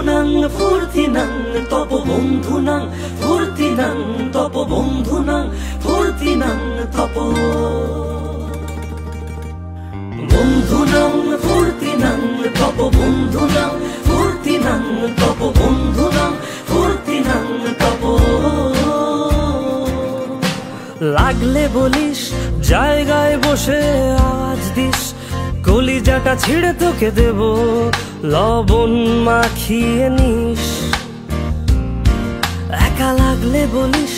বন্ধুনাং ফুর্তিনাং তব বন্ধুনাং ফুর্তিনাং তব বন্ধুনাং ফুর্তিনাং তব বন্ধুনাং ফুর্তিনাং তব বন্ধুনাং ফুর্তিনাং তব বন্ধুনাং ফুর্তিনাং তব। লাগলে বলিস জায়গায় বসে আওয়াজ দিস, কলিজাটা ছিঁড়ে তোকে দেব লবণ মাখিয়ে নিস। একা লাগলে বলিস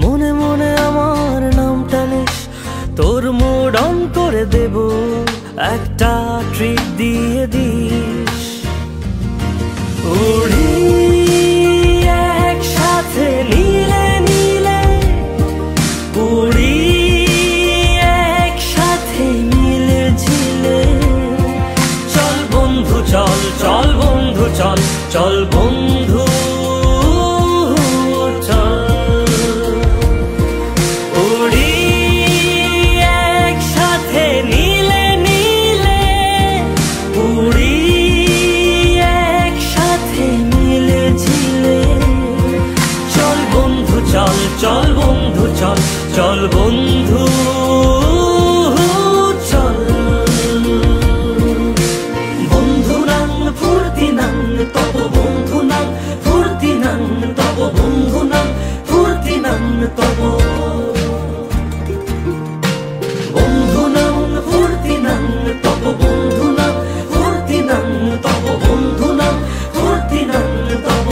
মনে মনে আমার নামটা নিস, তোর মুড অন করে দেব একটা ট্রিট দিয়ে দিস। উড়ি একসাথে নীলে নীলে, উড়ি একসাথে মিলে ঝিলে, চল বন্ধু চল, চল বন্ধু চল, চল বন্ধু চল। উড়ি একসাথে নীলে নীলে, উড়ি একসাথে মিলে ঝিলে, চল বন্ধু চল, চল বন্ধু চল, চল বন্ধু চল। বন্ধুনাং ফুর্তিনাং তব বন্ধুনাং ফুর্তিনাং তব বন্ধুনাং ফুর্তিনাং তব বন্ধুনাং ফুর্তিনাং তব বন্ধুনাং ফুর্তিনাং তব বন্ধুনাং ফুর্তিনাং তব।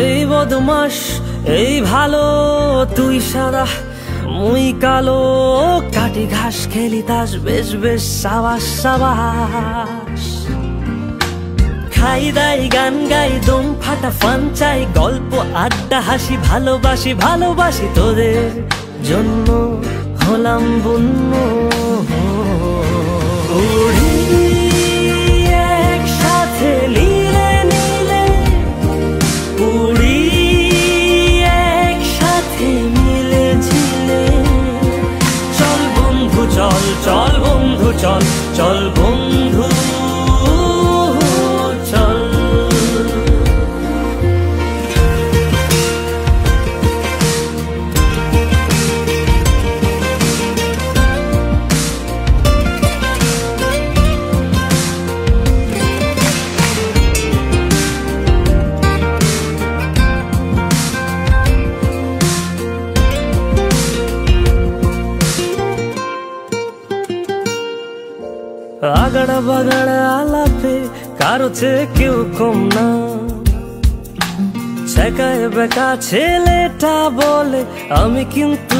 এই বদমাস এই ভালো তুই সাদা মুই কালো, কাটি ঘাস খেলি তাস বেশ বেশ সাবাস সাবাস। খাই দাই গান গাই দম ফাটা ফান চাই, গল্প আড্ডা হাসি ভালোবাসি ভালোবাসি, তোদের জন্য হলাম বন্য। উড়ি একসাথে নীলে নীলে, উড়ি একসাথে মিলে ঝিলে, চল বন্ধু চল, চল বন্ধু চল, চল বন্ধু চল। আগাড়া বাগাড়া আলাপে কারো চেয়ে কেউ কম না, ছেকায় বেকা ছেলেটা বলে আমি কিন্তু